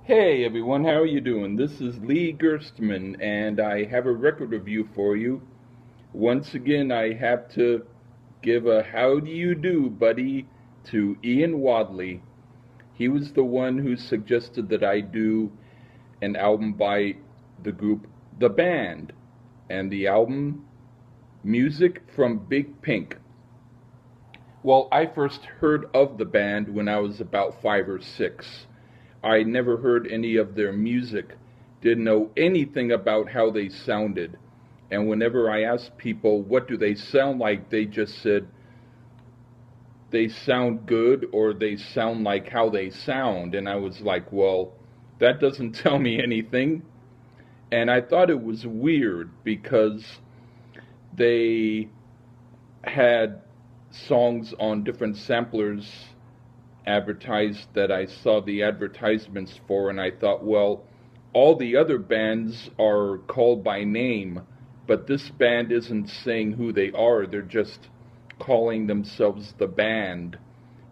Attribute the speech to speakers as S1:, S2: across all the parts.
S1: Hey everyone, how are you doing? This is Lee Gerstmann, and I have a record review for you. Once again, I have to give a how do you do, buddy, to Ian Wadley. He was the one who suggested that I do an album by the group The Band, and the album Music from Big Pink. Well, I first heard of the band when I was about 5 or 6. I never heard any of their music, didn't know anything about how they sounded. And whenever I asked people, what do they sound like, they just said, they sound good or they sound like how they sound. And I was like, well, that doesn't tell me anything. And I thought it was weird because they had songs on different samplers advertised that I saw the advertisements for, and I thought, well, all the other bands are called by name, but this band isn't saying who they are, they're just calling themselves The Band.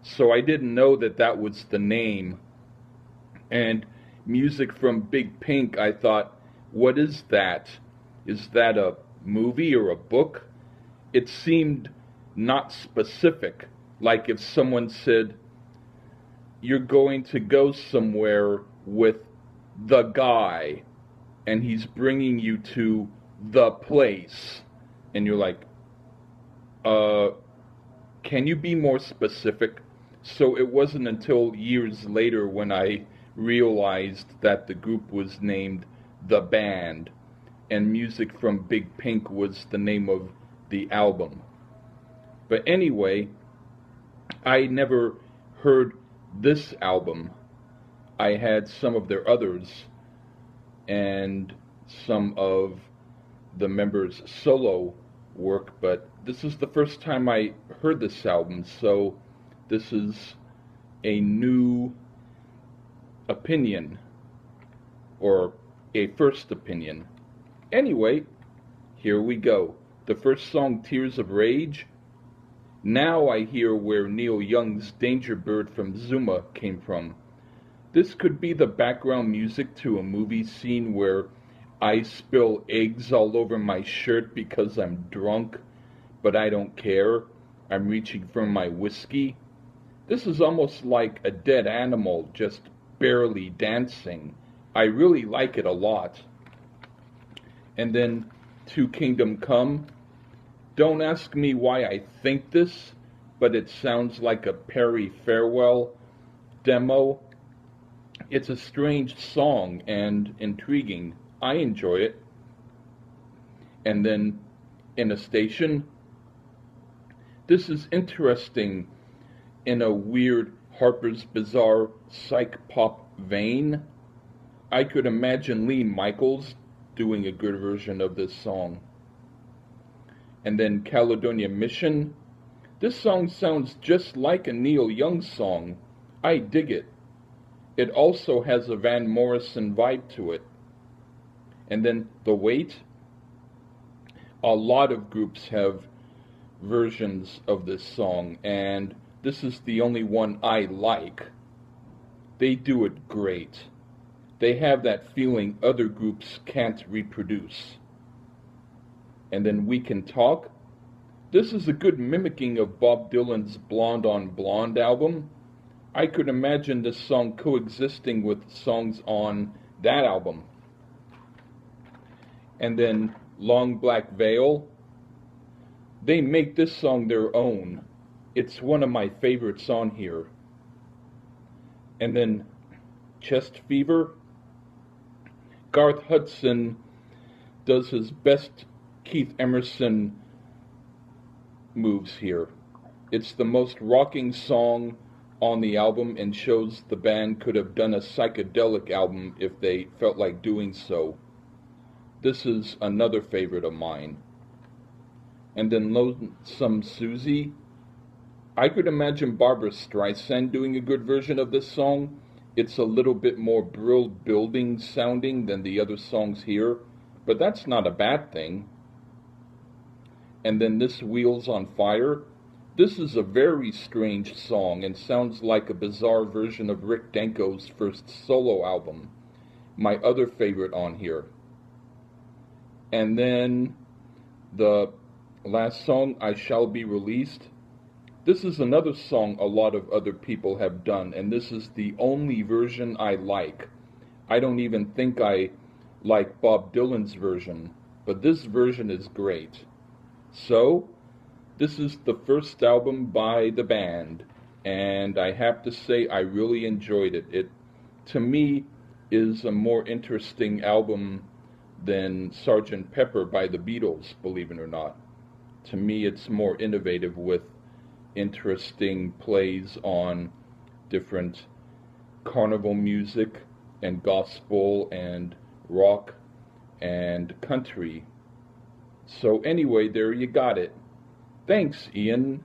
S1: So I didn't know that that was the name. And Music from Big Pink, I thought, what is that? Is that a movie or a book? It seemed not specific, like if someone said, you're going to go somewhere with the guy, and he's bringing you to the place, and you're like, can you be more specific? So it wasn't until years later when I realized that the group was named The Band, and Music from Big Pink was the name of the album. But anyway, I never heard this album. I had some of their others and some of the members' solo work, but this is the first time I heard this album, so this is a new opinion, or a first opinion. Anyway, here we go. The first song, Tears of Rage. Now I hear where Neil Young's Danger Bird from Zuma came from. This could be the background music to a movie scene where I spill eggs all over my shirt because I'm drunk, but I don't care. I'm reaching for my whiskey. This is almost like a dead animal just barely dancing. I really like it a lot. And then To Kingdom Come. Don't ask me why I think this, but it sounds like a Perry Farewell demo. It's a strange song and intriguing. I enjoy it. And then In a Station. This is interesting in a weird Harper's Bazaar psych pop vein. I could imagine Lee Michaels doing a good version of this song. And then Caledonia Mission. This song sounds just like a Neil Young song. I dig it. It also has a Van Morrison vibe to it. And then The Wait. A lot of groups have versions of this song, and this is the only one I like. They do it great. They have that feeling other groups can't reproduce. And then We Can Talk. This is a good mimicking of Bob Dylan's Blonde on Blonde album. I could imagine this song coexisting with songs on that album. And then Long Black Veil. They make this song their own. It's one of my favorites on here. And then Chest Fever. Garth Hudson does his best Keith Emerson moves here. It's the most rocking song on the album and shows the band could have done a psychedelic album if they felt like doing so. This is another favorite of mine. And then Lonesome Suzy. I could imagine Barbra Streisand doing a good version of this song. It's a little bit more Brill Building sounding than the other songs here, but that's not a bad thing. And then this Wheels on Fire. This is a very strange song and sounds like a bizarre version of Rick Danko's first solo album, my other favorite on here. And then the last song, I Shall Be Released. This is another song a lot of other people have done, and this is the only version I like. I don't even think I like Bob Dylan's version, but this version is great. So, this is the first album by the band, and I have to say I really enjoyed it. It, to me, is a more interesting album than Sgt. Pepper by the Beatles, believe it or not. To me, it's more innovative with interesting plays on different carnival music and gospel and rock and country. So anyway, there you got it. Thanks, Ian.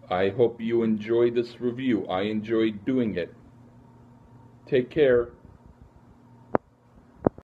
S1: I hope you enjoy this review. I enjoyed doing it. Take care.